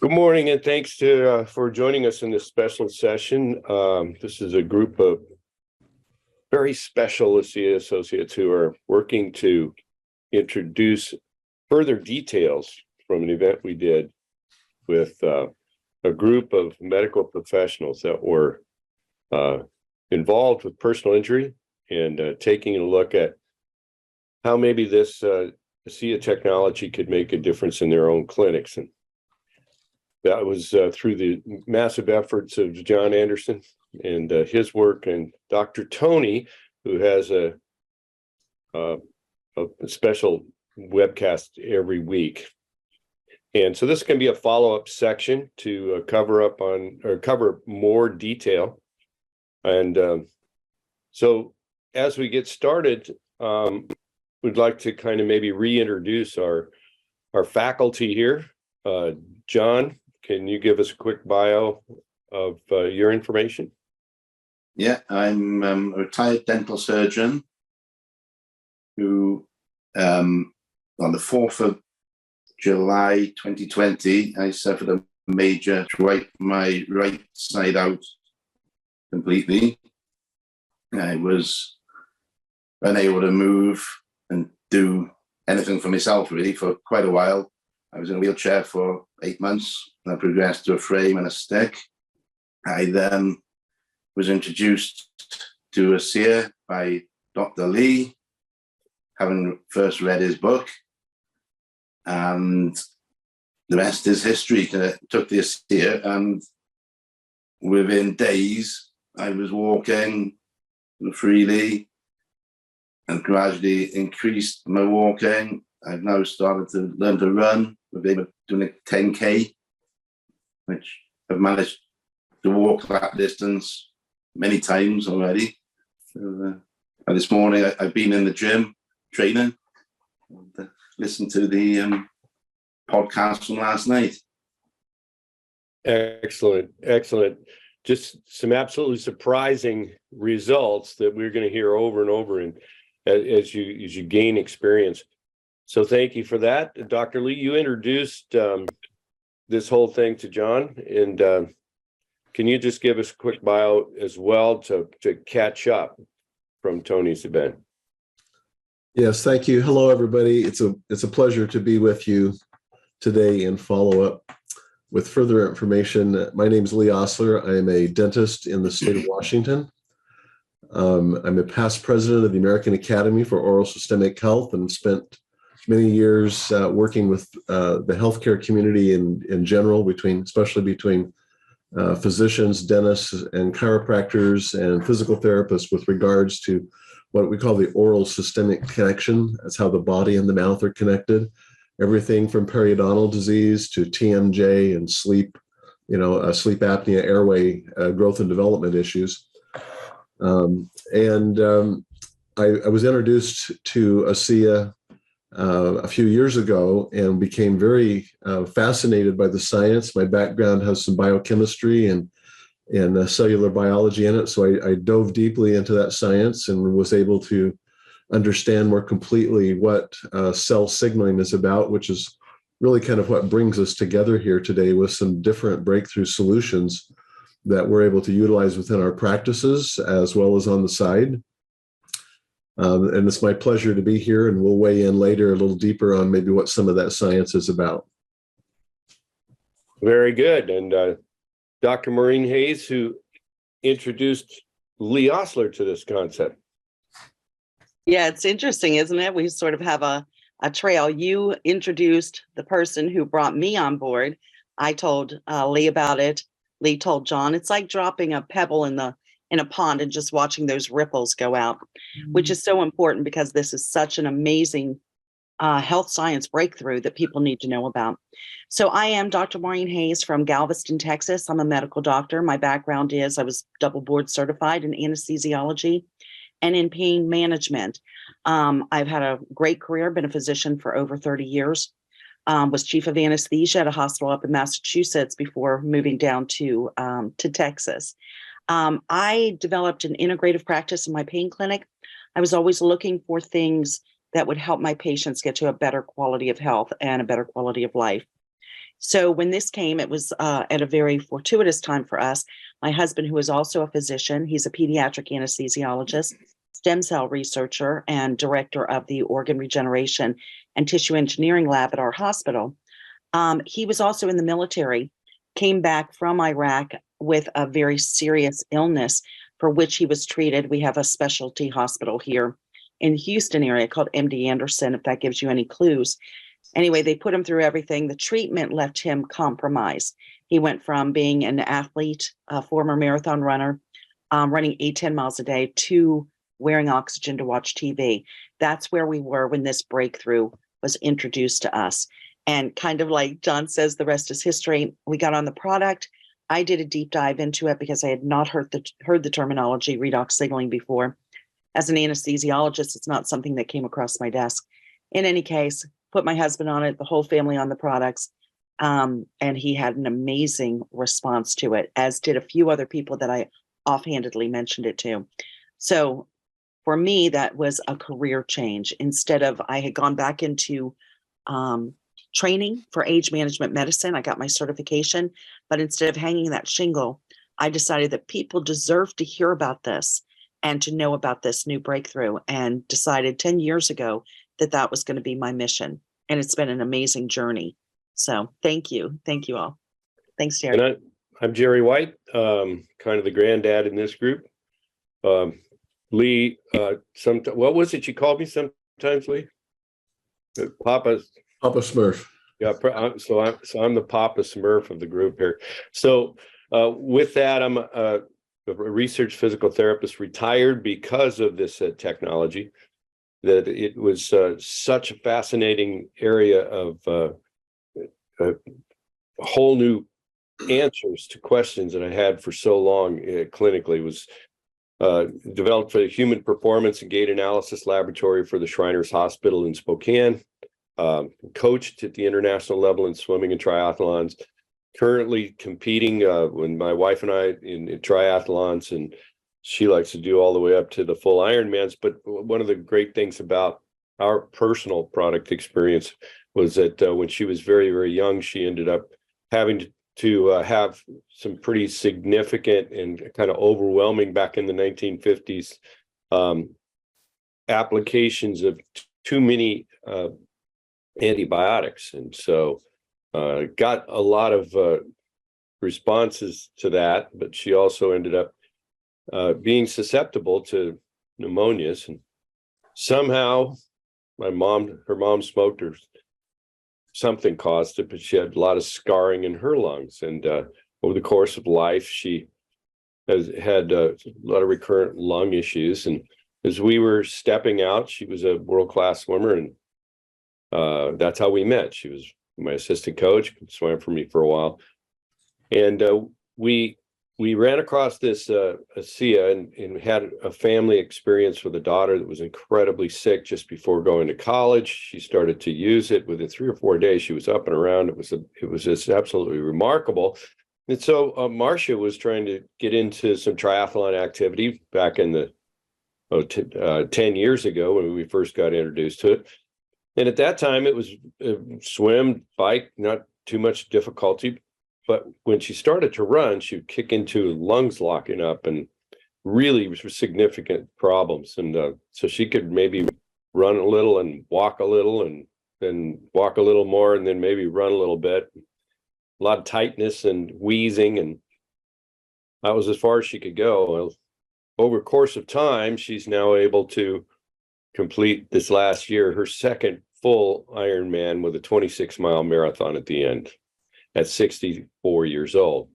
Good morning, and thanks for joining us in this special session. This is a group of very special ASEA associates who are working to introduce further details from an event we did with a group of medical professionals that were involved with personal injury and taking a look at how maybe this ASEA technology could make a difference in their own clinics. And that was through the massive efforts of John Anderson and his work, and Dr. Tony, who has a special webcast every week. And so this can be a follow-up section to cover more detail. And so as we get started, we'd like to kind of maybe reintroduce our faculty here. John, can you give us a quick bio of your information? Yeah, I'm a retired dental surgeon who, on the 4th of July 2020, I suffered a major my right side out completely. I was unable to move and do anything for myself really for quite a while. I was in a wheelchair for 8 months, and I progressed to a frame and a stick. I then was introduced to ASEA by Dr. Lee, having first read his book, and the rest is history. I took the ASEA, and within days, I was walking freely and gradually increased my walking. I've now started to learn to run. We've been doing a 10K, which I've managed to walk that distance many times already. So, this morning I've been in the gym training, and listened to the podcast from last night. Excellent. Just some absolutely surprising results that we're going to hear over and over, and as you gain experience. So thank you for that. Dr. Lee, you introduced this whole thing to John, and can you just give us a quick bio as well to catch up from Tony's event? Yes, thank you. Hello, everybody. It's a pleasure to be with you today and follow up with further information. My name is Lee Osler. I am a dentist in the state of Washington. I'm a past president of the American Academy for Oral Systemic Health, and spent many years working with the healthcare community in general, especially between physicians, dentists, and chiropractors and physical therapists with regards to what we call the oral systemic connection. That's how the body and the mouth are connected. Everything from periodontal disease to TMJ and sleep, sleep apnea, airway growth and development issues. I was introduced to ASEA a few years ago and became very fascinated by the science. My background has some biochemistry and cellular biology in it, so I dove deeply into that science and was able to understand more completely what cell signaling is about, which is really kind of what brings us together here today with some different breakthrough solutions that we're able to utilize within our practices as well as on the side. And it's my pleasure to be here, and we'll weigh in later a little deeper on maybe what some of that science is about. Very good. And Dr. Maureen Hayes, who introduced Lee Osler to this concept. Yeah, it's interesting, isn't it? We sort of have a trail. You introduced the person who brought me on board. I told Lee about it. Lee told John. It's like dropping a pebble in a pond and just watching those ripples go out, which is so important because this is such an amazing health science breakthrough that people need to know about. So I am Dr. Maureen Hayes from Galveston, Texas. I'm a medical doctor. My background is I was double board certified in anesthesiology and in pain management. I've had a great career, been a physician for over 30 years, was chief of anesthesia at a hospital up in Massachusetts before moving down to Texas. I developed an integrative practice in my pain clinic. I was always looking for things that would help my patients get to a better quality of health and a better quality of life. So when this came, it was at a very fortuitous time for us. My husband, who is also a physician, he's a pediatric anesthesiologist, stem cell researcher, and director of the organ regeneration and tissue engineering lab at our hospital. He was also in the military, came back from Iraq with a very serious illness for which he was treated. We have a specialty hospital here in Houston area called MD Anderson, if that gives you any clues. Anyway, they put him through everything. The treatment left him compromised. He went from being an athlete, a former marathon runner, running 8-10 miles a day, to wearing oxygen to watch TV. That's where we were when this breakthrough was introduced to us. And kind of like John says, the rest is history. We got on the product. I did a deep dive into it because I had not heard the terminology redox signaling before. As an anesthesiologist, it's not something that came across my desk. In any case, put my husband on it, the whole family on the products, and he had an amazing response to it, as did a few other people that I offhandedly mentioned it to. So for me, that was a career change. Instead of, I had gone back into training for age management medicine. I got my certification, but instead of hanging that shingle, I decided that people deserve to hear about this and to know about this new breakthrough, and decided 10 years ago that that was going to be my mission. And it's been an amazing journey. So thank you. Thank you all. Thanks, Jerry. And I'm Jerry White, kind of the granddad in this group. Lee, what was it you called me sometimes, Lee? Papa Smurf. Yeah, so I'm the Papa Smurf of the group here. So with that, I'm a research physical therapist, retired because of this technology. That it was such a fascinating area of a whole new answers to questions that I had for so long clinically. Was developed for the Human Performance and Gait Analysis Laboratory for the Shriners Hospital in Spokane. Coached at the international level in swimming and triathlons. Currently competing when my wife and I in triathlons, and she likes to do all the way up to the full Ironmans. But one of the great things about our personal product experience was that when she was very, very young, she ended up having to have some pretty significant and kind of overwhelming, back in the 1950s, applications of too many antibiotics. And so got a lot of responses to that, but she also ended up being susceptible to pneumonias. And somehow her mom smoked, or something caused it, but she had a lot of scarring in her lungs. And over the course of life, she has had a lot of recurrent lung issues. And as we were stepping out, she was a world-class swimmer, and that's how we met. She was my assistant coach, swam for me for a while. And we ran across this ASEA and had a family experience with a daughter that was incredibly sick just before going to college. She started to use it. Within 3 or 4 days, she was up and around. It was just absolutely remarkable. And so Marcia was trying to get into some triathlon activity back in the 10 years ago when we first got introduced to it. And at that time, it was swim, bike, not too much difficulty. But when she started to run, she would kick into lungs locking up and really significant problems. And so she could maybe run a little and walk a little, and then walk a little more, and then maybe run a little bit. A lot of tightness and wheezing, and that was as far as she could go. Well, over the course of time, she's now able to complete this last year her second full Ironman with a 26-mile marathon at the end, at 64 years old.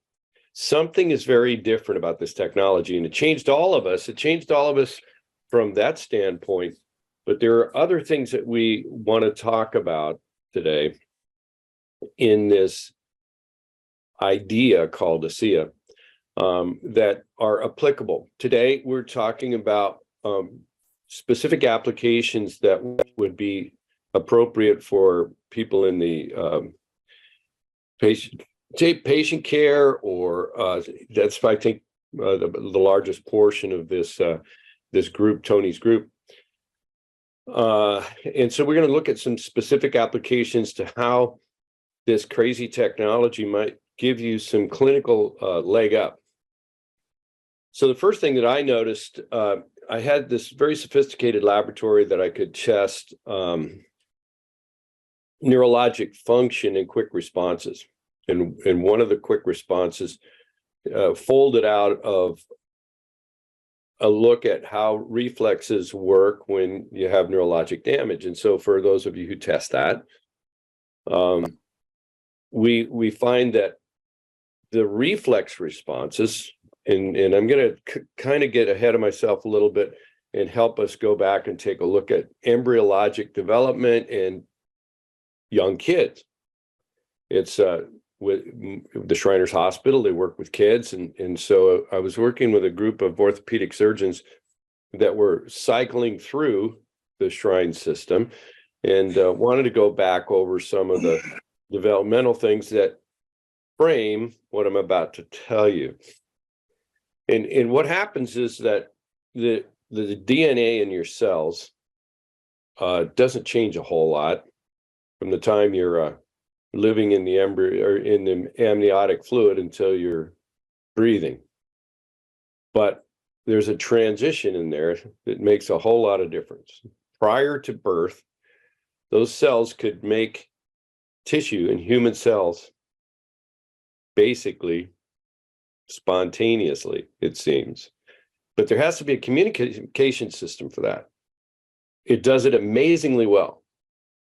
Something is very different about this technology, and it changed all of us. It changed all of us from that standpoint. But there are other things that we want to talk about today in this idea called ASEA that are applicable. Today, we're talking about specific applications that would be appropriate for people in the patient care, or that's, I think, the largest portion of this group, Tony's group. And so we're going to look at some specific applications to how this crazy technology might give you some clinical leg up. So the first thing that I noticed, I had this very sophisticated laboratory that I could test neurologic function and quick responses. And one of the quick responses folded out of a look at how reflexes work when you have neurologic damage. And so for those of you who test that, we find that the reflex responses, and I'm going to kind of get ahead of myself a little bit and help us go back and take a look at embryologic development and young kids. It's with the Shriners Hospital, they work with kids. And so I was working with a group of orthopedic surgeons that were cycling through the Shrine system and wanted to go back over some of the developmental things that frame what I'm about to tell you. And what happens is that the DNA in your cells doesn't change a whole lot from the time you're living in the embryo or in the amniotic fluid until you're breathing. But there's a transition in there that makes a whole lot of difference. Prior to birth, those cells could make tissue in human cells basically spontaneously, it seems. But there has to be a communication system for that. It does it amazingly well.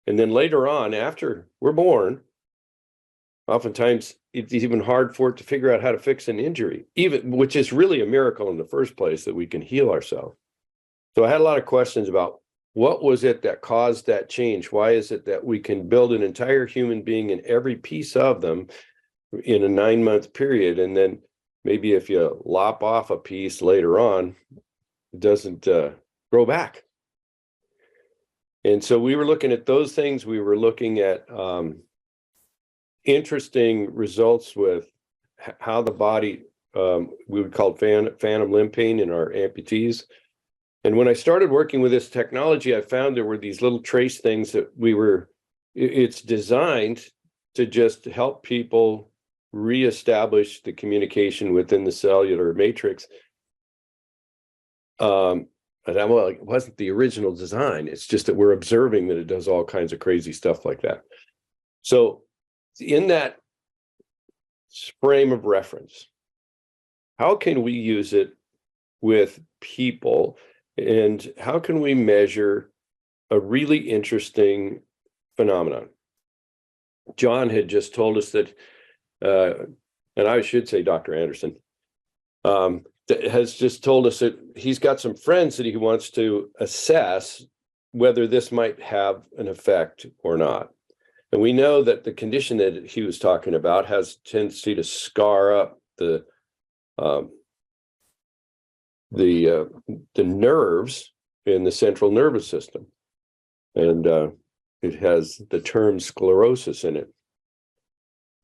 And then later on, after we're born, oftentimes it's even hard for it to figure out how to fix an injury, even, which is really a miracle in the first place that we can heal ourselves. So I had a lot of questions about what was it that caused that change? Why is it that we can build an entire human being and every piece of them in a 9-month period, and then maybe if you lop off a piece later on, it doesn't grow back? And so we were looking at those things. We were looking at interesting results with how the body, we would call it phantom limb pain in our amputees. And when I started working with this technology, I found there were these little trace things that it's designed to just help people reestablish the communication within the cellular matrix. Well, it wasn't the original design. It's just that we're observing that it does all kinds of crazy stuff like that. So in that frame of reference, how can we use it with people, and how can we measure a really interesting phenomenon? John had just told us that, and I should say Dr. Anderson, has just told us that he's got some friends that he wants to assess whether this might have an effect or not. And we know that the condition that he was talking about has a tendency to scar up the nerves in the central nervous system. And it has the term sclerosis in it.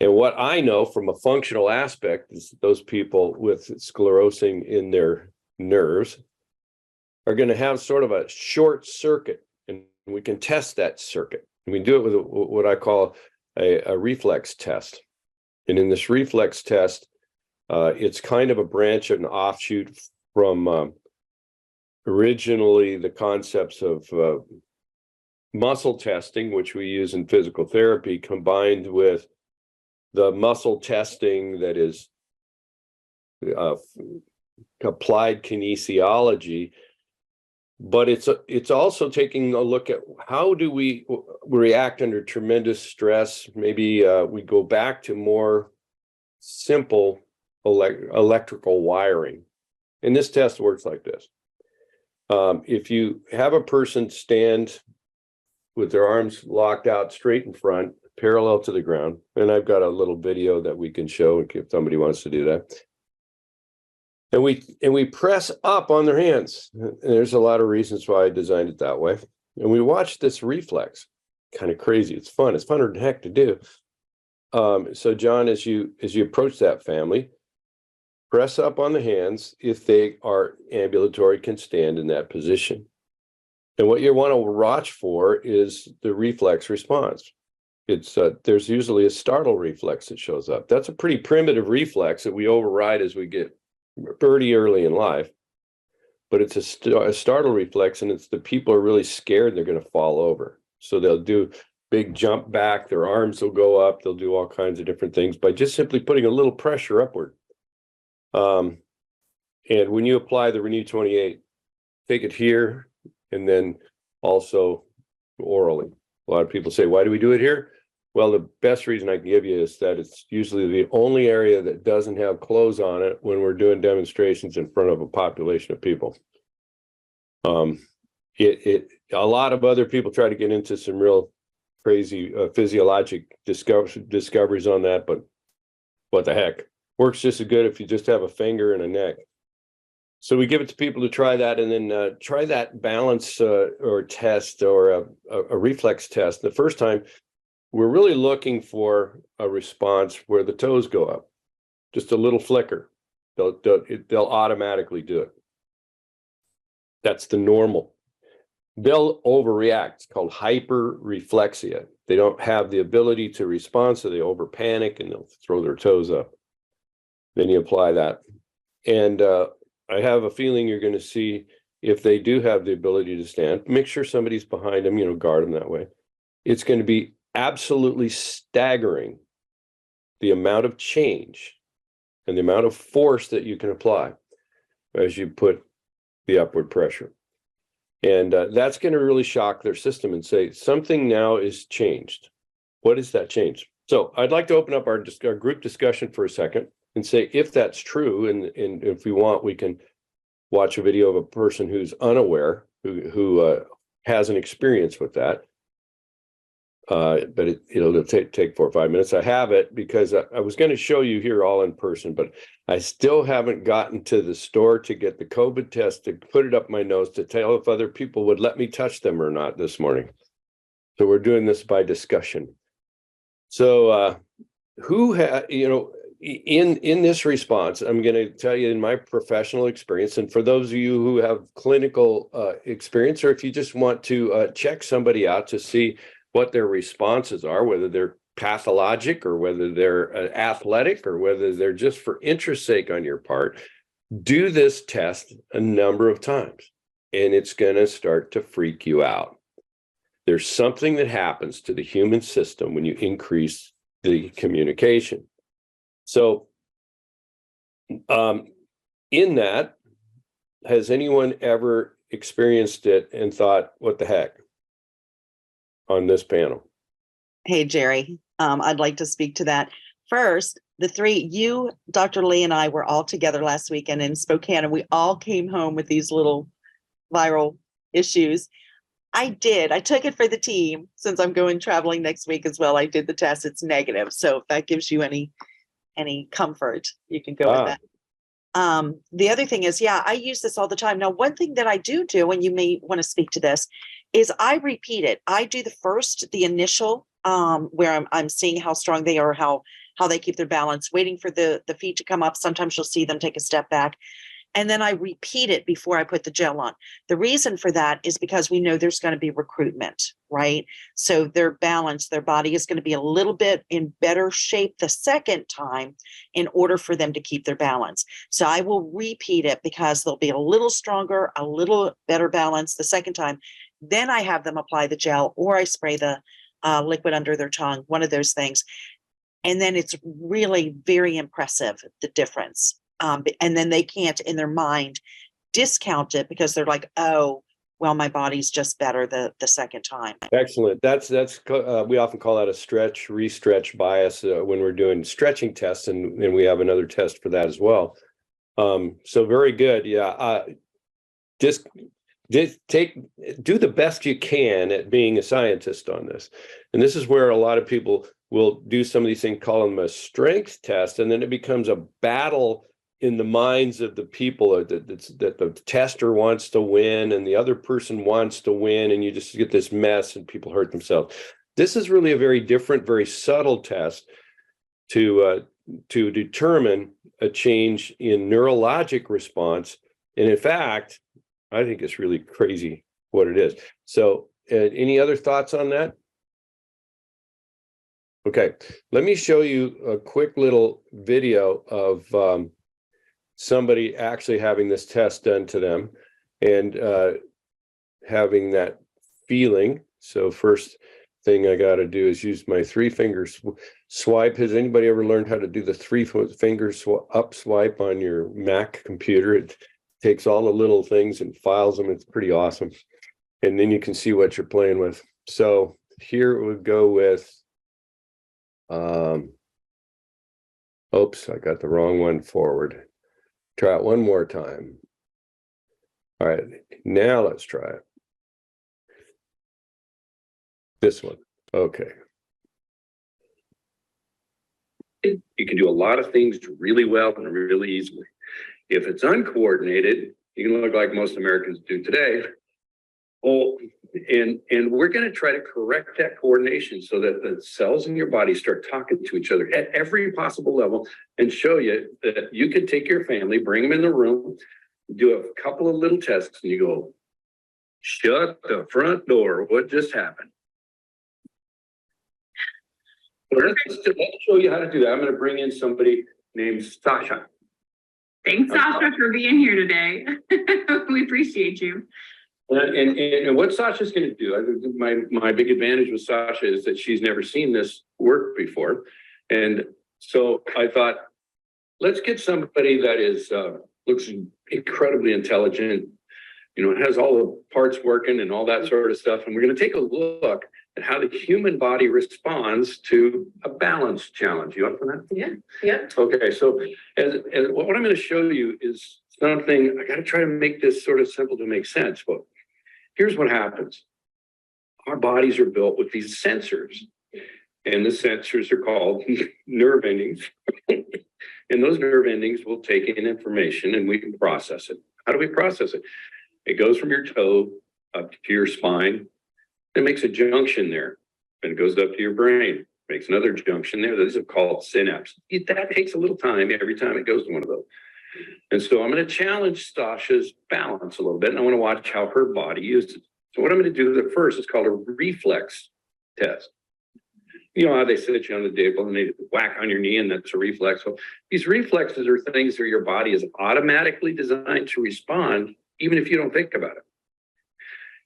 And what I know from a functional aspect is those people with sclerosing in their nerves are going to have sort of a short circuit, and we can test that circuit. And we do it with what I call a reflex test. And in this reflex test, it's kind of a branch and offshoot from originally the concepts of muscle testing, which we use in physical therapy, combined with the muscle testing that is applied kinesiology. But it's also taking a look at how do we react under tremendous stress. Maybe we go back to more simple electrical wiring. And this test works like this. If you have a person stand with their arms locked out straight in front, parallel to the ground, and I've got a little video that we can show if somebody wants to do that. And we press up on their hands. And there's a lot of reasons why I designed it that way. And we watch this reflex. Kind of crazy. It's fun. It's funner than heck to do. So John, as you approach that family, press up on the hands. If they are ambulatory, can stand in that position. And what you want to watch for is the reflex response. there's usually a startle reflex that shows up. That's a pretty primitive reflex that we override as we get pretty early in life. But it's a startle reflex, and it's the people are really scared they're going to fall over. So they'll do big jump back, their arms will go up, they'll do all kinds of different things by just simply putting a little pressure upward. And when you apply the Renew 28, take it here and then also orally. A lot of people say, why do we do it here? Well, the best reason I can give you is that it's usually the only area that doesn't have clothes on it when we're doing demonstrations in front of a population of people. A lot of other people try to get into some real crazy physiologic discoveries on that, but what the heck? Works just as good if you just have a finger and a neck. So we give it to people to try that, and then try that balance or test or a reflex test. The first time, we're really looking for a response where the toes go up, just a little flicker. They'll automatically do it. That's the normal. They'll overreact. It's called hyperreflexia. They don't have the ability to respond, so they over panic and they'll throw their toes up. Then you apply that. And I have a feeling you're going to see if they do have the ability to stand, make sure somebody's behind them, guard them that way. It's going to be absolutely staggering the amount of change and the amount of force that you can apply as you put the upward pressure. And that's going to really shock their system and say, something now is changed. What is that change? So I'd like to open up our group discussion for a second and say, if that's true, and if we want, we can watch a video of a person who's unaware, who has an experience with that. But it'll take 4 or 5 minutes. I have it because I was going to show you here all in person, but I still haven't gotten to the store to get the COVID test to put it up my nose to tell if other people would let me touch them or not this morning. So we're doing this by discussion. So in this response, I'm going to tell you in my professional experience, and for those of you who have clinical experience, or if you just want to check somebody out to see what their responses are, whether they're pathologic or whether they're athletic or whether they're just for interest's sake on your part, do this test a number of times, and it's going to start to freak you out. There's something that happens to the human system when you increase the communication. So in that, has anyone ever experienced it and thought, what the heck? On this panel? Hey, Jerry, I'd like to speak to that. First, the three, you, Dr. Lee, and I were all together last weekend in Spokane, and we all came home with these little viral issues. I took it for the team since I'm going traveling next week as well. I did the test. It's negative. So if that gives you any comfort, you can go with that. The other thing is, I use this all the time. Now, one thing that I do, and you may want to speak to this, is I repeat it. I do the initial, where I'm seeing how strong they are, how they keep their balance, waiting for the feet to come up. Sometimes you'll see them take a step back. And then I repeat it before I put the gel on. The reason for that is because we know there's going to be recruitment, right? So their balance, their body is going to be a little bit in better shape the second time in order for them to keep their balance. So I will repeat it because they'll be a little stronger, a little better balance the second time. Then I have them apply the gel, or I spray the liquid under their tongue, one of those things. And then it's really very impressive, the difference. And then they can't, in their mind, discount it because they're like, oh, well, my body's just better the second time. Excellent. That's we often call that a stretch, re-stretch bias when we're doing stretching tests, and we have another test for that as well. So very good. Yeah. Just do the best you can at being a scientist on this. And this is where a lot of people will do some of these things, call them a strength test, and then it becomes a battle in the minds of the people that the tester wants to win and the other person wants to win, and you just get this mess and people hurt themselves. This is really a very different, very subtle test to determine a change in neurologic response. And in fact, I think it's really crazy what it is. So any other thoughts on that? Okay, let me show you a quick little video of somebody actually having this test done to them and having that feeling. So first thing I got to do is use my 3-finger swipe. Has anybody ever learned how to do the 3-finger up swipe on your Mac computer? It takes all the little things and files them. It's pretty awesome. And then you can see what you're playing with. So here it would go with, oops, I got the wrong one forward. Try it one more time. All right, now let's try it. This one, okay. You can do a lot of things really well and really easily. If it's uncoordinated, you can look like most Americans do today. Oh, and we're going to try to correct that coordination so that the cells in your body start talking to each other at every possible level and show you that you can take your family, bring them in the room, do a couple of little tests, and you go, shut the front door. What just happened? Let's show you how to do that. I'm going to bring in somebody named Sasha. Thanks, Sasha, for being here today. We appreciate you. And what Sasha's going to do, my big advantage with Sasha is that she's never seen this work before. And so I thought, let's get somebody that is looks incredibly intelligent, has all the parts working and all that sort of stuff. And we're going to take a look at how the human body responds to a balance challenge. You up for that? Yeah. Okay, so as what I'm going to show you is something, I got to try to make this sort of simple to make sense, but here's what happens. Our bodies are built with these sensors, and the sensors are called nerve endings. And those nerve endings will take in information and we can process it. How do we process it? It goes from your toe up to your spine. It makes a junction there. And it goes up to your brain, makes another junction there. Those are called synapses. That takes a little time every time it goes to one of those. And so I'm going to challenge Sasha's balance a little bit, and I want to watch how her body uses it. So what I'm going to do at first is called a reflex test. You know how they sit you on the table and they whack on your knee, and that's a reflex. So these reflexes are things where your body is automatically designed to respond, even if you don't think about it.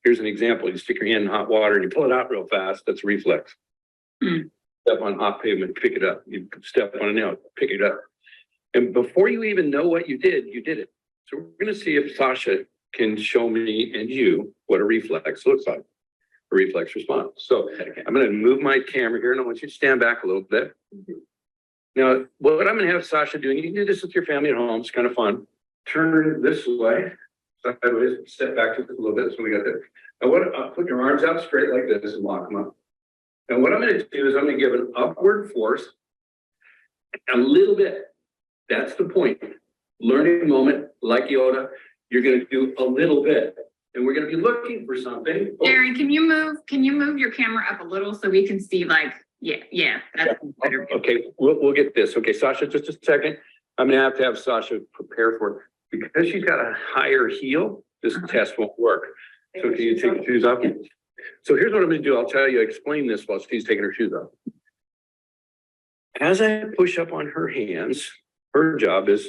Here's an example. You stick your hand in hot water and you pull it out real fast. That's a reflex. Step on hot pavement, pick it up. You step on a nail, pick it up. And before you even know what you did it. So we're going to see if Sasha can show me and you what a reflex looks like, a reflex response. So I'm going to move my camera here, and I want you to stand back a little bit. Now, what I'm going to have Sasha do, and you can do this with your family at home, it's kind of fun. Turn this way, sideways, step back just a little bit. So we got that. Now, put your arms out straight like this and lock them up. And what I'm going to do is I'm going to give an upward force a little bit. That's the point. Learning moment, like Yoda, you're going to do a little bit, and we're going to be looking for something. Gary, can you move your camera up a little so we can see, like, yeah, that's better. Okay, we'll get this. Okay, Sasha, just a second. I'm going to have Sasha prepare for it. Because she's got a higher heel, this test won't work. So can you take your shoes off? So here's what I'm going to do. I'll tell you, explain this while she's taking her shoes off. As I push up on her hands, her job is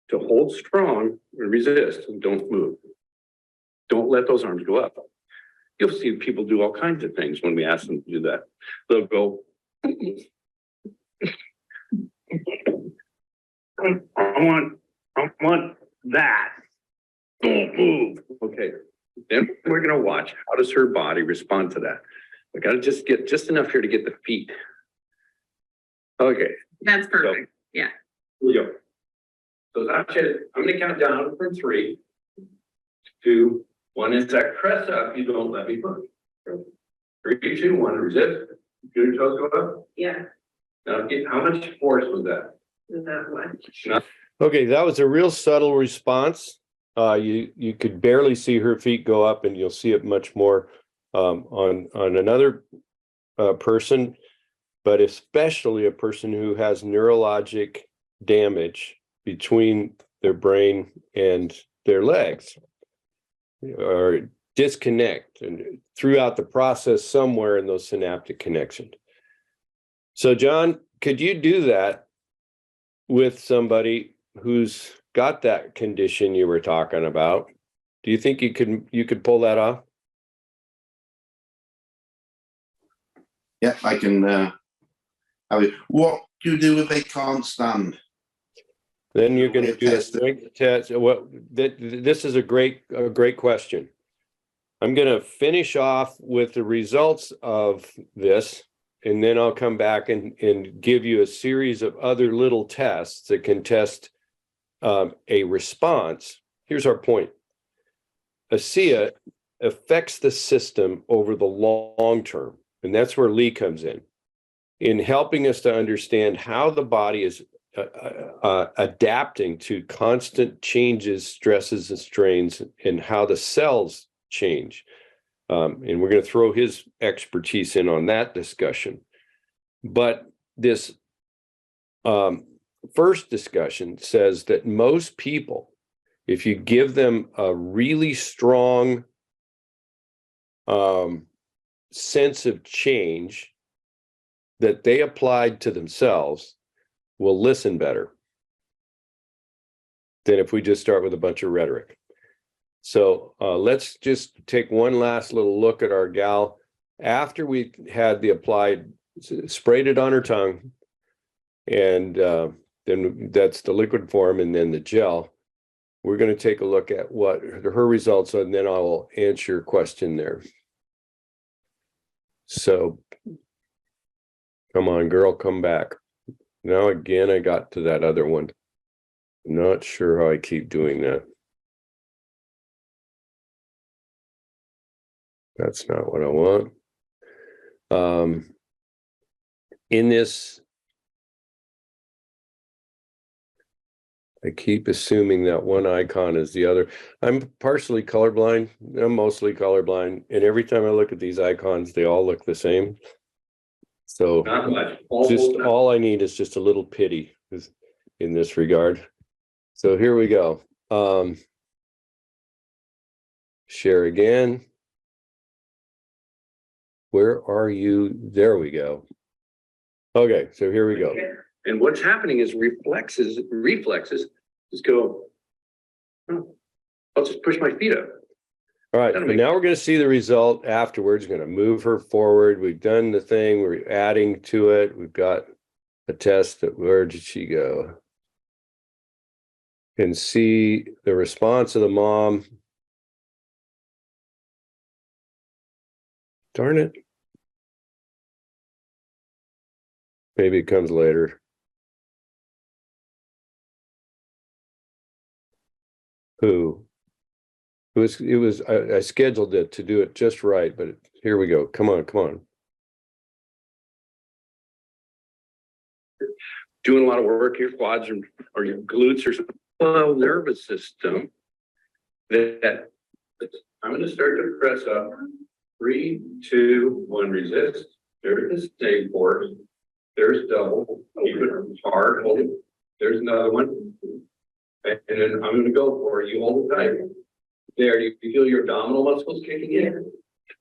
to hold strong and resist and don't move. Don't let those arms go up. You'll see people do all kinds of things when we ask them to do that. They'll go, I want that. Don't move. Okay. Then we're going to watch how does her body respond to that. We got to just get just enough here to get the feet. Okay. That's perfect. Yeah. Here we go. So Sasha, I'm going to count down from 3, 2, 1. As I press up, you don't let me push. 3, 2, 1. Resist. Your toes go up. Yeah. Now, how much force was that? That one. Okay, that was a real subtle response. You could barely see her feet go up, and you'll see it much more on another person, but especially a person who has neurologic damage between their brain and their legs, or disconnect, and throughout the process somewhere in those synaptic connections. So John, could you do that with somebody who's got that condition you were talking about? Do you think you could pull that off? Yeah, I can. What do you do if they can't stand? Then you're going to do a Test it. strength test. Well, this is a great question. I'm going to finish off with the results of this, and then I'll come back and give you a series of other little tests that can test a response. Here's our point. ASEA affects the system over the long term, and that's where Lee comes in helping us to understand how the body is adapting to constant changes, stresses, and strains, and how the cells change. And we're going to throw his expertise in on that discussion. But this first discussion says that most people, if you give them a really strong sense of change that they applied to themselves, will listen better than if we just start with a bunch of rhetoric. So let's just take one last little look at our gal. After we had the applied, sprayed it on her tongue, and then that's the liquid form, and then the gel. We're going to take a look at what her results are, and then I will answer your question there. So come on, girl, come back. Now again, I got to that other one. Not sure how I keep doing that. That's not what I want. In this, I keep assuming that one icon is the other. I'm partially colorblind. I'm mostly colorblind. And every time I look at these icons, they all look the same. So Not much. just all I need is just a little pity in this regard. So here we go. Share again. Where are you? There we go. Okay, so here we go. And what's happening is reflexes just go, oh, I'll just push my feet up. All right, but now we're going to see the result afterwards. Going to move her forward. We've done the thing. We're adding to it. We've got a test that, where did she go? Can see the response of the mom. Darn it. Maybe it comes later. I scheduled it to do it just right, but here we go. Come on. Doing a lot of work, your quads or your glutes or something. Well, nervous system that I'm going to start to press up. 3, 2, 1, resist. There's the same force. There's double. Keep it hard. Hold it. There's another one. And then I'm going to go for it. You hold it tight. There, you feel your abdominal muscles kicking in.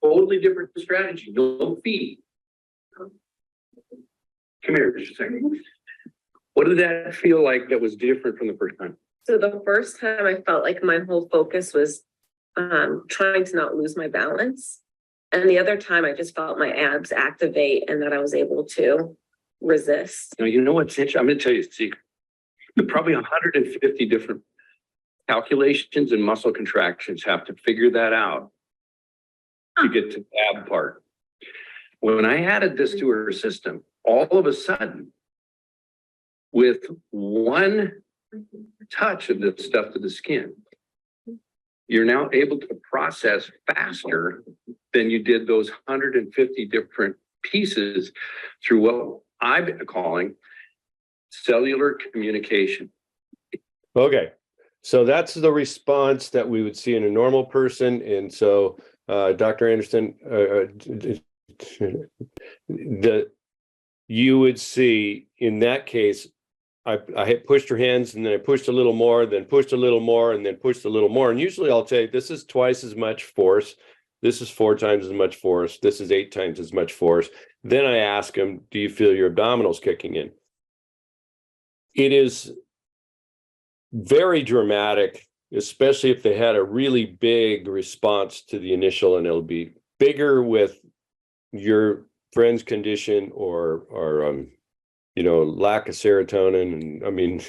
Totally different strategy. No feet. Come here just a second. What did that feel like that was different from the first time? So the first time I felt like my whole focus was trying to not lose my balance. And the other time I just felt my abs activate and that I was able to resist. Now, you know what's interesting? I'm going to tell you a secret. There are probably 150 different calculations and muscle contractions have to figure that out to get to the ab part. When I added this to her system, all of a sudden, with one touch of this stuff to the skin, you're now able to process faster than you did those 150 different pieces through what I've been calling cellular communication. Okay, so that's the response that we would see in a normal person. And so, Dr. Anderson, you would see in that case, I had pushed her hands, and then I pushed a little more, then pushed a little more, and then pushed a little more. And usually I'll say, this is twice as much force. This is 4 times as much force. This is 8 times as much force. Then I ask them, do you feel your abdominals kicking in? It is very dramatic, especially if they had a really big response to the initial, and it'll be bigger with your friend's condition or lack of serotonin, and I mean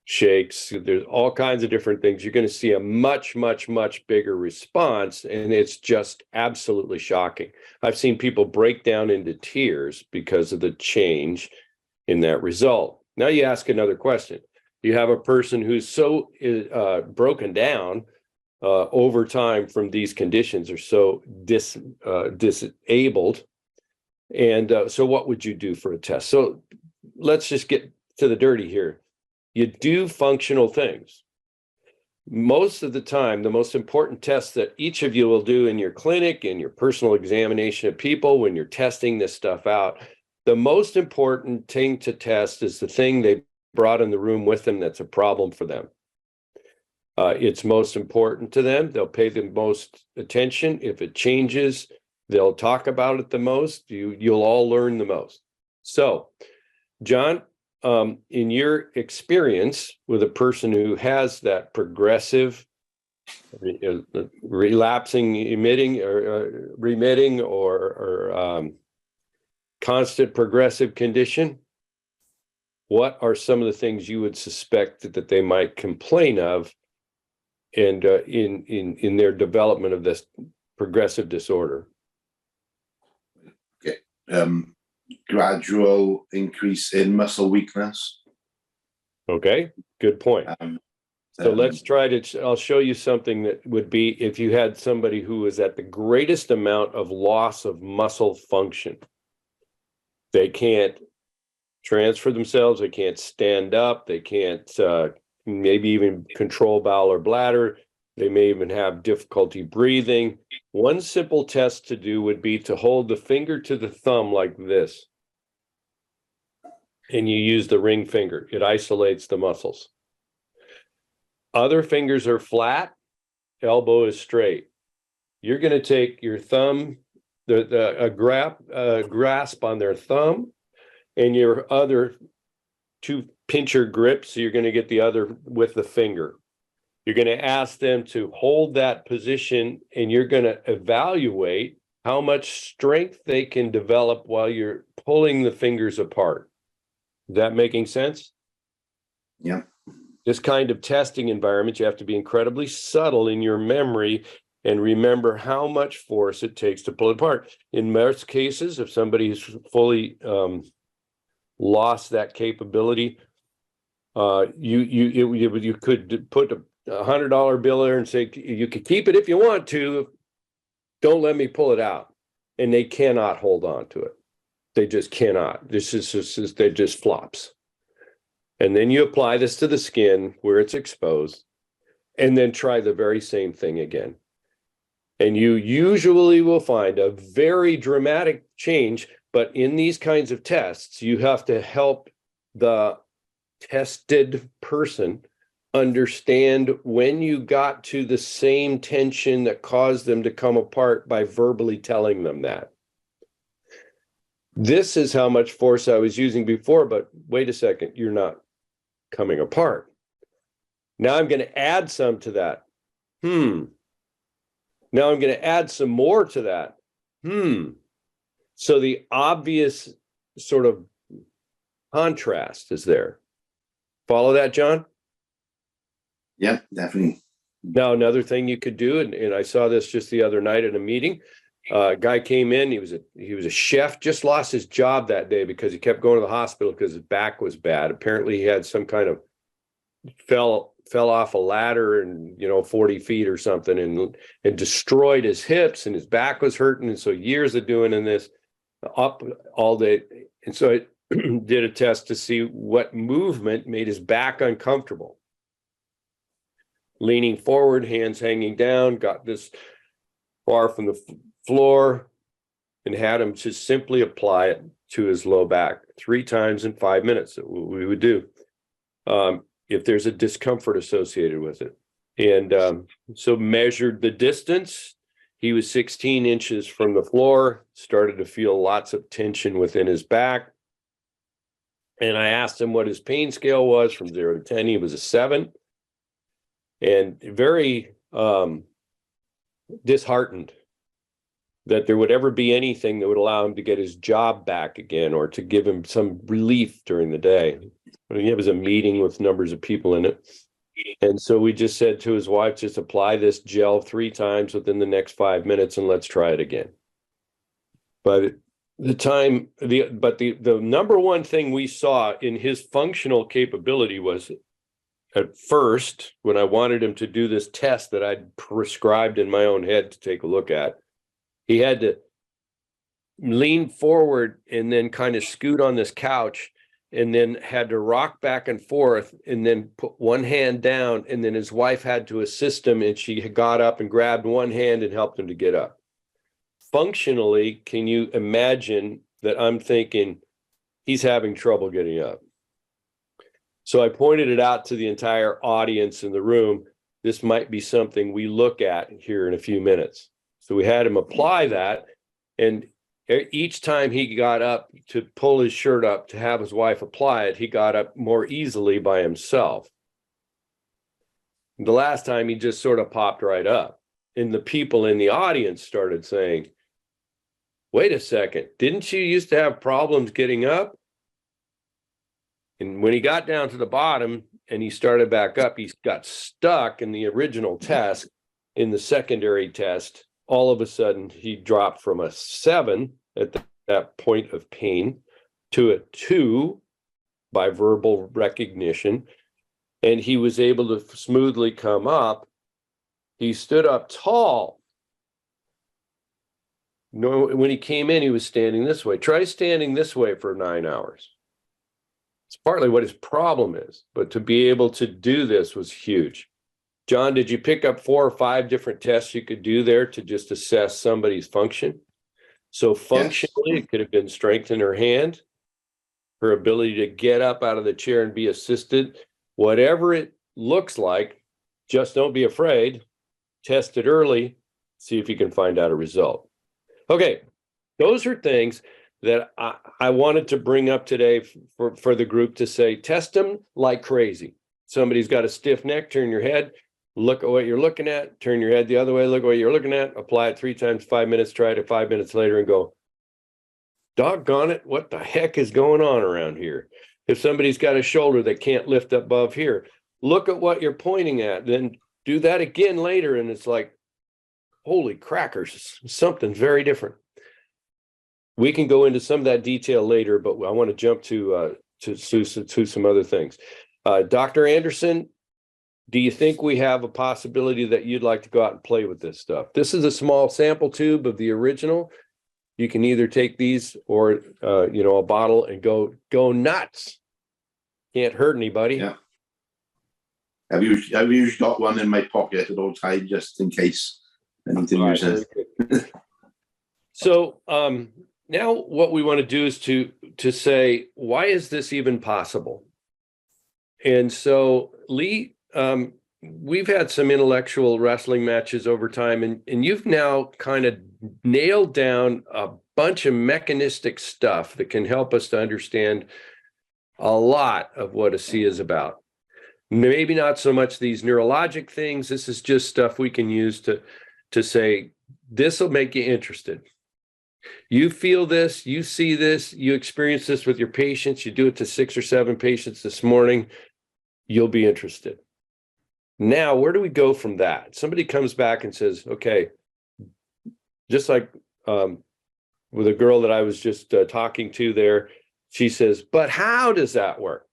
shakes. There's all kinds of different things. You're going to see a much, much, much bigger response, and it's just absolutely shocking. I've seen people break down into tears because of the change in that result. Now you ask another question. You have a person who's so broken down over time from these conditions, or so disabled. And so what would you do for a test? So let's just get to the dirty here. You do functional things. Most of the time, the most important tests that each of you will do in your clinic, in your personal examination of people, when you're testing this stuff out, the most important thing to test is the thing they brought in the room with them that's a problem for them. It's most important to them. They'll pay the most attention. If it changes, they'll talk about it the most. You'll all learn the most. So, John, in your experience with a person who has that progressive, relapsing, remitting, or constant progressive condition, what are some of the things you would suspect that they might complain of, and in their development of this progressive disorder? Okay. Gradual increase in muscle weakness. Okay, good point. So let's try to, I'll show you something that would be if you had somebody who was at the greatest amount of loss of muscle function. They can't transfer themselves, they can't stand up, they can't maybe even control bowel or bladder, they may even have difficulty breathing. One simple test to do would be to hold the finger to the thumb like this. And you use the ring finger. It isolates the muscles. Other fingers are flat, elbow is straight. You're going to take your thumb, grasp on their thumb, and your other two pincher grips. So you're going to get the other with the finger. You're going to ask them to hold that position, and you're going to evaluate how much strength they can develop while you're pulling the fingers apart. Is that making sense? Yeah. This kind of testing environment, you have to be incredibly subtle in your memory and remember how much force it takes to pull it apart. In most cases, if somebody has fully lost that capability, you could put a $100 bill there and say, you could keep it if you want to, don't let me pull it out. And they cannot hold on to it. They just cannot. This is just, they just flops. And then you apply this to the skin where it's exposed, and then try the very same thing again. And you usually will find a very dramatic change, but in these kinds of tests, you have to help the tested person understand when you got to the same tension that caused them to come apart by verbally telling them that. This is how much force I was using before, but wait a second, you're not coming apart. Now I'm going to add some to that. Now I'm going to add some more to that. So the obvious sort of contrast is there. Follow that, John? Yeah, definitely. Now, another thing you could do, and I saw this just the other night at a meeting. A guy came in, he was a chef, just lost his job that day because he kept going to the hospital because his back was bad. Apparently he had some kind of fell off a ladder and 40 feet or something and destroyed his hips, and his back was hurting. And so years of doing this up all day. And so it did a test to see what movement made his back uncomfortable. Leaning forward, hands hanging down, got this far from the floor, and had him just simply apply it to his low back 3 times in 5 minutes. That we would do if there's a discomfort associated with it. And so measured the distance. He was 16 inches from the floor, started to feel lots of tension within his back. And I asked him what his pain scale was from 0 to 10. He was a 7. And very disheartened that there would ever be anything that would allow him to get his job back again or to give him some relief during the day. I mean, it was a meeting with numbers of people in it. And so we just said to his wife, just apply this gel 3 times within the next 5 minutes and let's try it again. But the number one thing we saw in his functional capability was, at first, when I wanted him to do this test that I'd prescribed in my own head to take a look at, he had to lean forward and then kind of scoot on this couch and then had to rock back and forth and then put one hand down. And then his wife had to assist him, and she got up and grabbed one hand and helped him to get up. Functionally, can you imagine that I'm thinking he's having trouble getting up? So I pointed it out to the entire audience in the room. This might be something we look at here in a few minutes. So we had him apply that. And each time he got up to pull his shirt up to have his wife apply it, he got up more easily by himself. The last time he just sort of popped right up. And the people in the audience started saying, wait a second, didn't you used to have problems getting up? And when he got down to the bottom and he started back up, he got stuck in the original test. In the secondary test, all of a sudden he dropped from a 7 at that point of pain to a 2 by verbal recognition. And he was able to smoothly come up. He stood up tall. No, when he came in, he was standing this way. Try standing this way for 9 hours. It's partly what his problem is, but to be able to do this was huge. John, did you pick up 4 or 5 different tests you could do there to just assess somebody's function? So functionally, It could have been strength in her hand, her ability to get up out of the chair and be assisted. Whatever it looks like, just don't be afraid. Test it early, see if you can find out a result. Okay, those are things that I wanted to bring up today for the group to say, test them like crazy. Somebody's got a stiff neck, turn your head, look at what you're looking at, turn your head the other way, look at what you're looking at, apply it 3 times, 5 minutes, try it 5 minutes later and go, doggone it, what the heck is going on around here? If somebody's got a shoulder that can't lift above here, look at what you're pointing at, then do that again later. And it's like, holy crackers, something's very different. We can go into some of that detail later, but I want to jump to some other things. Dr. Anderson, do you think we have a possibility that you'd like to go out and play with this stuff? This is a small sample tube of the original. You can either take these or a bottle and go nuts. Can't hurt anybody. Yeah. I've usually got one in my pocket at all times just in case anything uses. So now what we want to do is to say, why is this even possible? And so, Lee, we've had some intellectual wrestling matches over time, and you've now kind of nailed down a bunch of mechanistic stuff that can help us to understand a lot of what ASEA is about. Maybe not so much these neurologic things. This is just stuff we can use to say, this will make you interested. You feel this, you see this, you experience this with your patients, you do it to 6 or 7 patients this morning, you'll be interested. Now, where do we go from that? Somebody comes back and says, okay, just like with a girl that I was just talking to there, she says, but how does that work?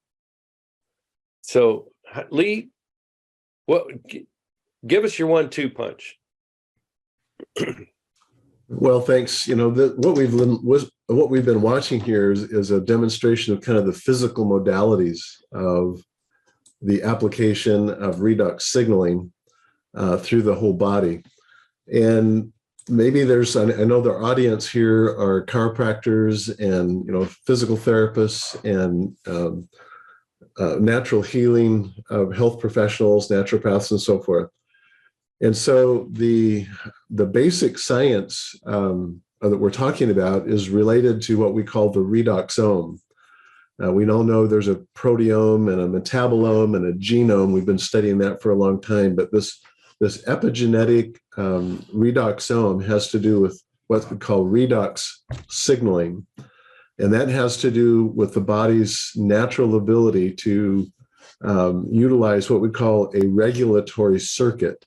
So, Lee, give us your 1-2 punch. Well, thanks. What we've been watching here is a demonstration of kind of the physical modalities of the application of redox signaling through the whole body. And maybe I know the audience here are chiropractors and physical therapists and natural healing health professionals, naturopaths, and so forth. And so the basic science that we're talking about is related to what we call the redoxome. We all know there's a proteome and a metabolome and a genome. We've been studying that for a long time, but this epigenetic redoxome has to do with what we call redox signaling. And that has to do with the body's natural ability to utilize what we call a regulatory circuit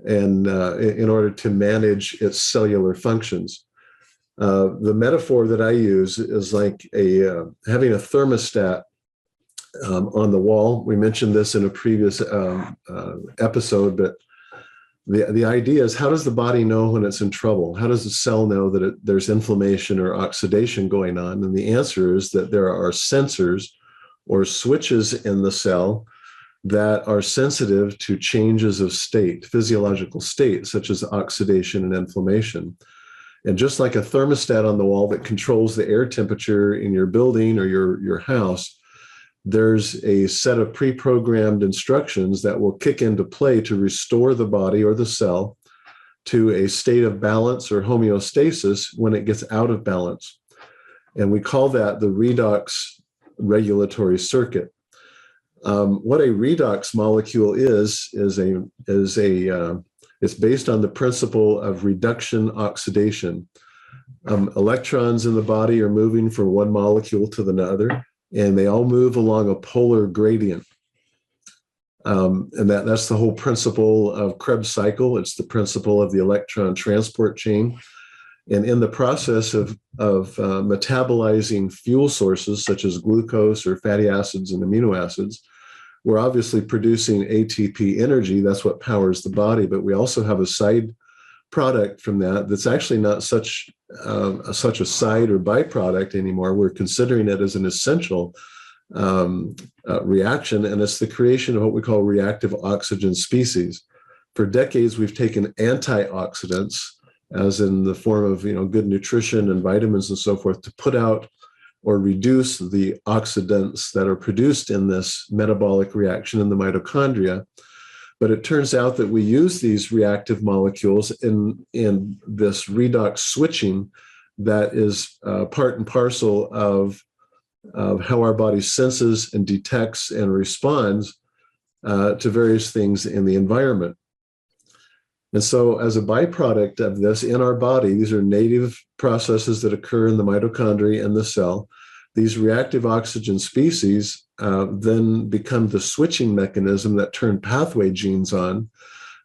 and in order to manage its cellular functions. The metaphor that I use is like having a thermostat on the wall. We mentioned this in a previous episode, but the idea is, how does the body know when it's in trouble? How does the cell know that there's inflammation or oxidation going on? And the answer is that there are sensors or switches in the cell that are sensitive to changes of state, physiological state, such as oxidation and inflammation. And just like a thermostat on the wall that controls the air temperature in your building or your house, there's a set of pre-programmed instructions that will kick into play to restore the body or the cell to a state of balance or homeostasis when it gets out of balance. And we call that the redox regulatory circuit. What a redox molecule is it's based on the principle of reduction oxidation. Electrons in the body are moving from one molecule to another, and they all move along a polar gradient. And that's the whole principle of Krebs cycle. It's the principle of the electron transport chain. And in the process of metabolizing fuel sources such as glucose or fatty acids and amino acids, we're obviously producing ATP energy. That's what powers the body. But we also have a side product from that that's actually not such a side or byproduct anymore. We're considering it as an essential reaction, and it's the creation of what we call reactive oxygen species. For decades, we've taken antioxidants, as in the form of good nutrition and vitamins and so forth, to put out or reduce the oxidants that are produced in this metabolic reaction in the mitochondria. But it turns out that we use these reactive molecules in this redox switching that is part and parcel of how our body senses and detects and responds to various things in the environment. And so as a byproduct of this in our body, these are native processes that occur in the mitochondria and the cell. These reactive oxygen species then become the switching mechanism that turn pathway genes on,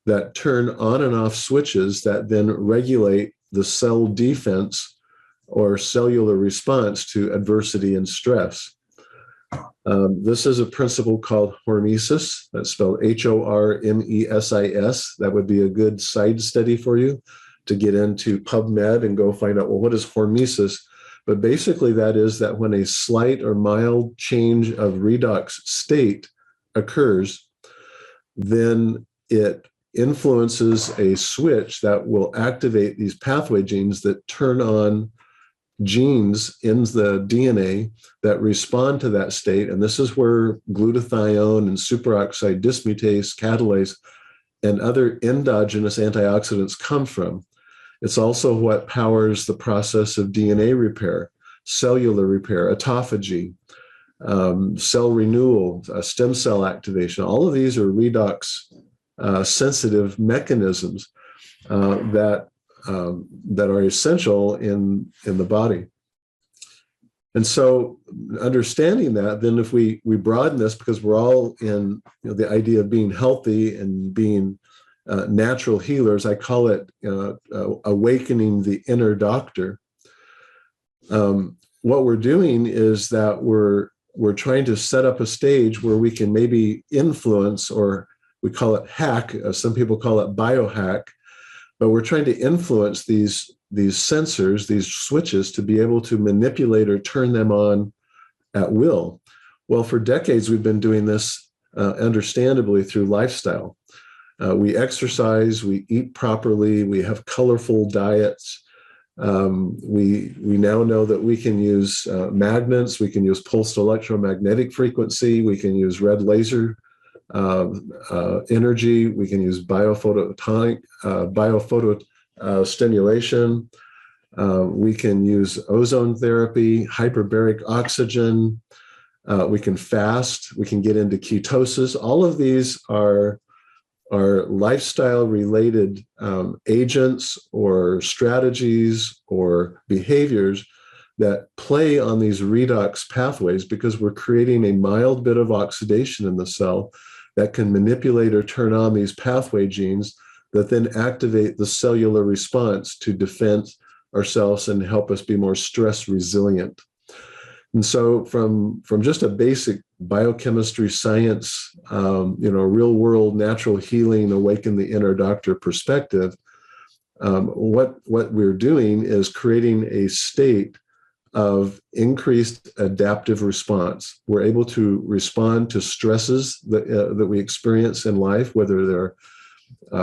that turn on and off switches that then regulate the cell defense or cellular response to adversity and stress. This is a principle called hormesis. That's spelled Hormesis. That would be a good side study for you to get into PubMed and go find out, well, what is hormesis? But basically that is that when a slight or mild change of redox state occurs, then it influences a switch that will activate these pathway genes that turn on genes in the DNA that respond to that state. And this is where glutathione and superoxide dismutase, catalase, and other endogenous antioxidants come from. It's also what powers the process of DNA repair, cellular repair, autophagy, cell renewal, stem cell activation. All of these are redox sensitive mechanisms that are essential in the body. And so understanding that, then if we broaden this, because we're all in the idea of being healthy and being natural healers, I call it awakening the inner doctor. What we're doing is that we're trying to set up a stage where we can maybe influence, or we call it hack, some people call it biohack, but we're trying to influence these sensors, these switches, to be able to manipulate or turn them on at will. Well, for decades, we've been doing this understandably through lifestyle. We exercise, we eat properly, we have colorful diets. We now know that we can use magnets, we can use pulsed electromagnetic frequency, we can use red laser energy. We can use biophoto stimulation. We can use ozone therapy, hyperbaric oxygen. We can fast. We can get into ketosis. All of these are lifestyle related agents or strategies or behaviors that play on these redox pathways, because we're creating a mild bit of oxidation in the cell that can manipulate or turn on these pathway genes that then activate the cellular response to defend ourselves and help us be more stress resilient. And so from just a basic biochemistry science, real world natural healing, awaken the inner doctor perspective, what we're doing is creating a state of increased adaptive response. We're able to respond to stresses that we experience in life, whether they're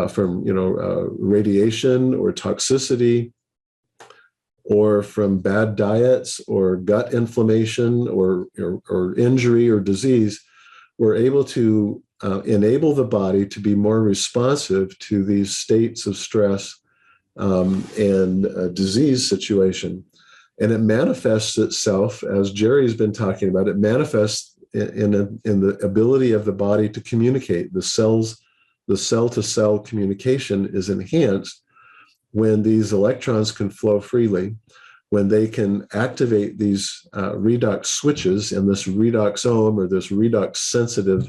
from radiation or toxicity, or from bad diets or gut inflammation or injury or disease. We're able to enable the body to be more responsive to these states of stress and disease situation. And it manifests itself, as Jerry's been talking about, it manifests in the ability of the body to communicate. The cell-to-cell communication is enhanced when these electrons can flow freely, when they can activate these redox switches in this redoxome or this redox sensitive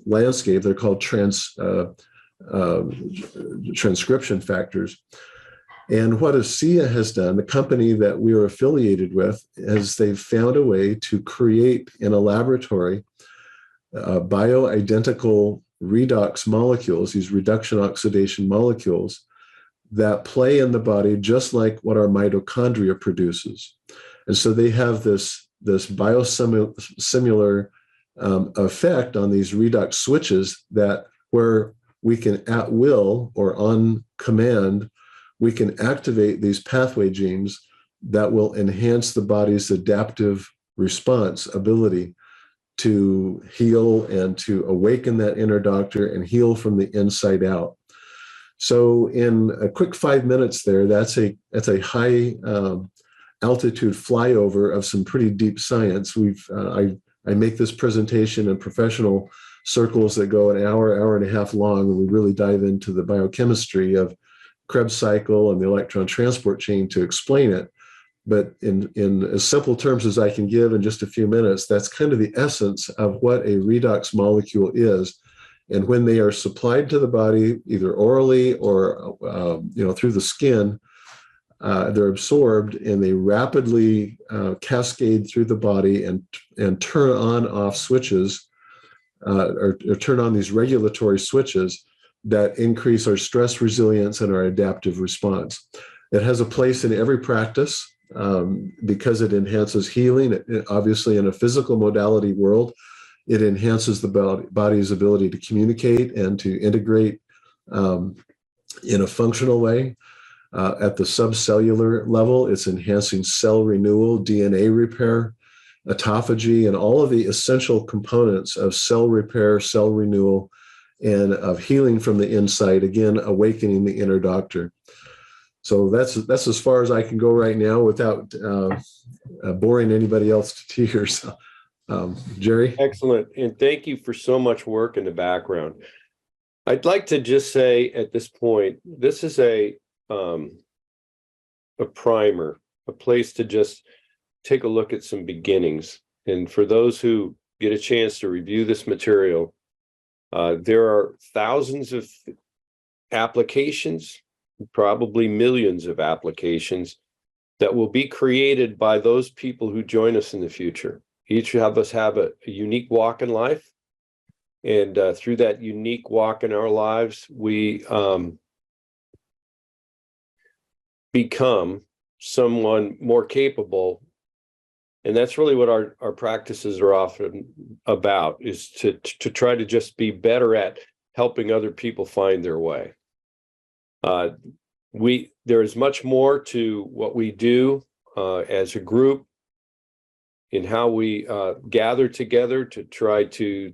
landscape. They're called transcription factors. And what ASEA has done, the company that we are affiliated with, is they've found a way to create in a laboratory bioidentical redox molecules, these reduction oxidation molecules, that play in the body just like what our mitochondria produces. And so they have this biosimilar effect on these redox switches, that where we can at will or on command, we can activate these pathway genes that will enhance the body's adaptive response ability to heal and to awaken that inner doctor and heal from the inside out. So in a quick 5 minutes there, that's a high altitude flyover of some pretty deep science. I make this presentation in professional circles that go an hour and a half long, and we really dive into the biochemistry of Krebs cycle and the electron transport chain to explain it. But in as simple terms as I can give in just a few minutes, that's kind of the essence of what a redox molecule is. And when they are supplied to the body, either orally or through the skin, they're absorbed and they rapidly cascade through the body and turn on off switches or turn on these regulatory switches that increase our stress resilience and our adaptive response. It has a place in every practice because it enhances healing. Obviously, in a physical modality world, it enhances the body's ability to communicate and to integrate in a functional way. At the subcellular level, it's enhancing cell renewal, DNA repair, autophagy, and all of the essential components of cell repair, cell renewal, and of healing from the inside, again, awakening the inner doctor. So that's as far as I can go right now without boring anybody else to tears. Jerry? Excellent. And thank you for so much work in the background. I'd like to just say at this point, this is a primer, a place to just take a look at some beginnings. And for those who get a chance to review this material, there are thousands of applications, probably millions of applications that will be created by those people who join us in the future. Each of us have a unique walk in life. And through that unique walk in our lives, we become someone more capable. And that's really what our practices are often about, is to try to just be better at helping other people find their way. There is much more to what we do as a group in how we gather together to try to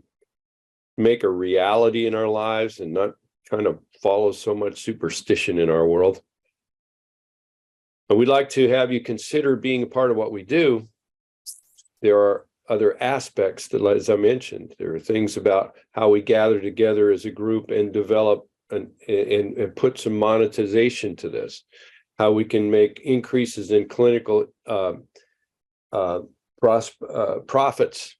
make a reality in our lives and not kind of follow so much superstition in our world. And we'd like to have you consider being a part of what we do. There are other aspects that, as I mentioned, there are things about how we gather together as a group and develop and put some monetization to this, how we can make increases in clinical profits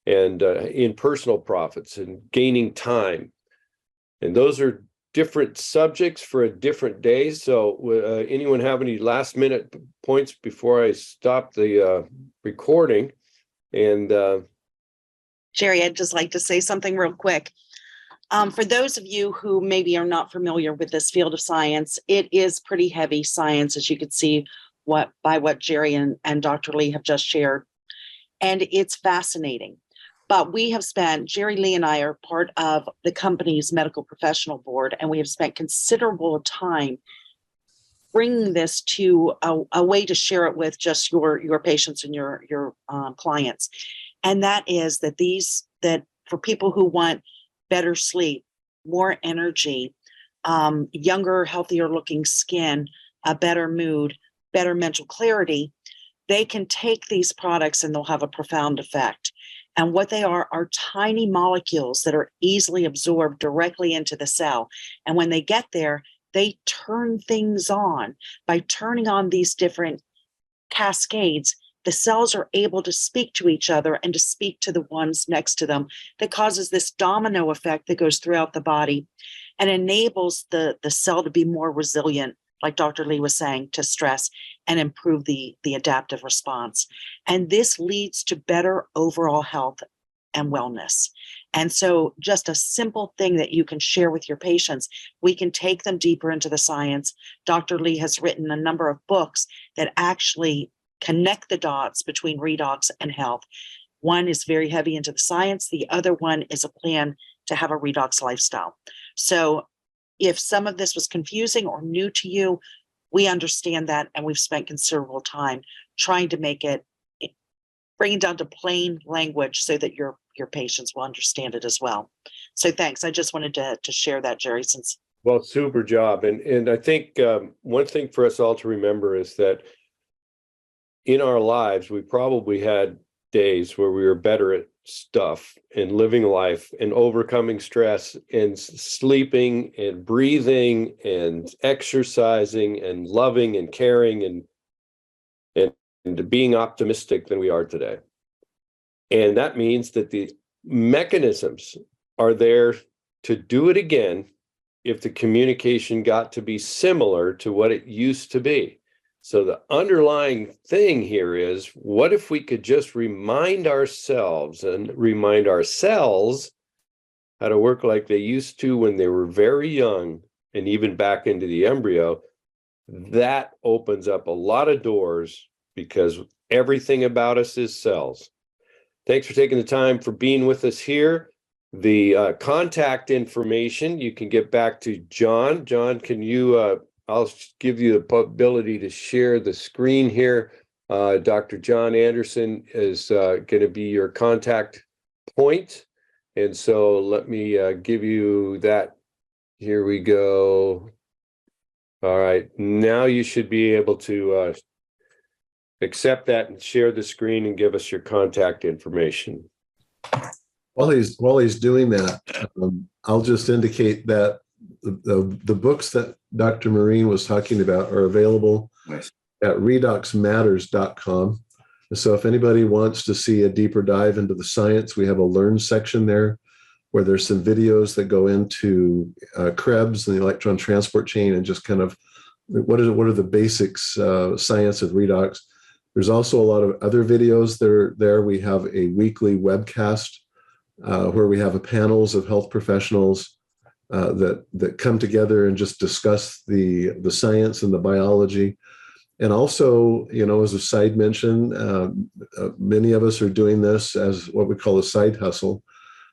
and in personal profits and gaining time. And those are different subjects for a different day. So anyone have any last minute points before I stop the recording? And Jerry, I'd just like to say something real quick. For those of you who maybe are not familiar with this field of science, it is pretty heavy science, as you can see by what Jerry and Dr. Lee have just shared. And it's fascinating. But we have spent, Jerry Lee and I are part of the company's medical professional board, and we have spent considerable time bringing this to a way to share it with just your patients and your clients. And that is that for people who want better sleep, more energy, younger, healthier looking skin, a better mood, better mental clarity, they can take these products and they'll have a profound effect. And what they are tiny molecules that are easily absorbed directly into the cell. And when they get there, they turn things on. By turning on these different cascades, the cells are able to speak to each other and to speak to the ones next to them. That causes this domino effect that goes throughout the body and enables the cell to be more resilient, like Dr. Lee was saying, to stress and improve the adaptive response. And this leads to better overall health and wellness. And so just a simple thing that you can share with your patients, we can take them deeper into the science. Dr. Lee has written a number of books that actually connect the dots between redox and health. One is very heavy into the science. The other one is a plan to have a redox lifestyle. So if some of this was confusing or new to you, we understand that, and we've spent considerable time trying to bring it down to plain language so that your patients will understand it as well. So thanks. I just wanted to share that, Jerry, since. Well, super job. And I think one thing for us all to remember is that in our lives, we probably had days where we were better at stuff and living life and overcoming stress and sleeping and breathing and exercising and loving and caring and being optimistic than we are today. And that means that the mechanisms are there to do it again if the communication got to be similar to what it used to be. So the underlying thing here is, what if we could just remind ourselves and remind our cells how to work like they used to when they were very young and even back into the embryo? That opens up a lot of doors because everything about us is cells. Thanks for taking the time for being with us here. The contact information, you can get back to John. John, can you... I'll give you the ability to share the screen here. Dr. John Anderson is going to be your contact point. And so let me give you that. Here we go. All right. Now you should be able to accept that and share the screen and give us your contact information. While he's doing that, I'll just indicate that the books that Dr. Marine was talking about are available at redoxmatters.com. So if anybody wants to see a deeper dive into the science, we have a learn section there where there's some videos that go into Krebs and the electron transport chain and just kind of what are the basics science of redox. There's also a lot of other videos there. We have a weekly webcast where we have panels of health professionals that come together and just discuss the science and the biology. And also, as a side mention, many of us are doing this as what we call a side hustle.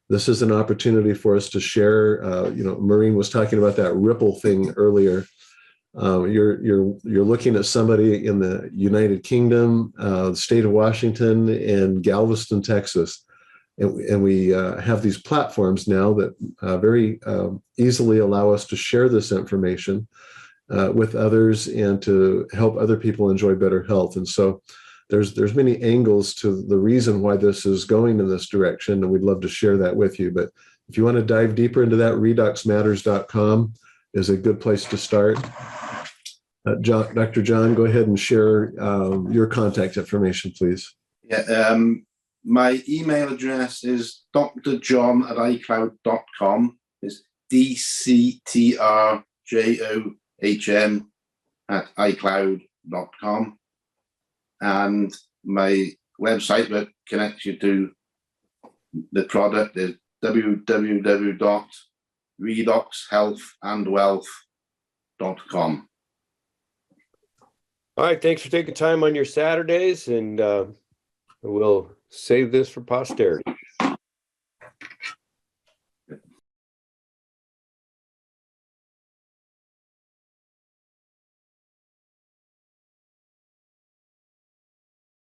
This is an opportunity for us to share. Maureen was talking about that Ripple thing earlier. You're looking at somebody in the United Kingdom, the state of Washington, and Galveston, Texas. And we have these platforms now that very easily allow us to share this information with others and to help other people enjoy better health. And so there's many angles to the reason why this is going in this direction, and we'd love to share that with you. But if you want to dive deeper into that, redoxmatters.com is a good place to start. Dr. John, go ahead and share your contact information, please. Yeah, my email address is drjohn@icloud.com. It's DCTRJOHN@icloud.com. And my website that connects you to the product is www.redoxhealthandwealth.com. All right, thanks for taking time on your Saturdays, and we'll save this for posterity.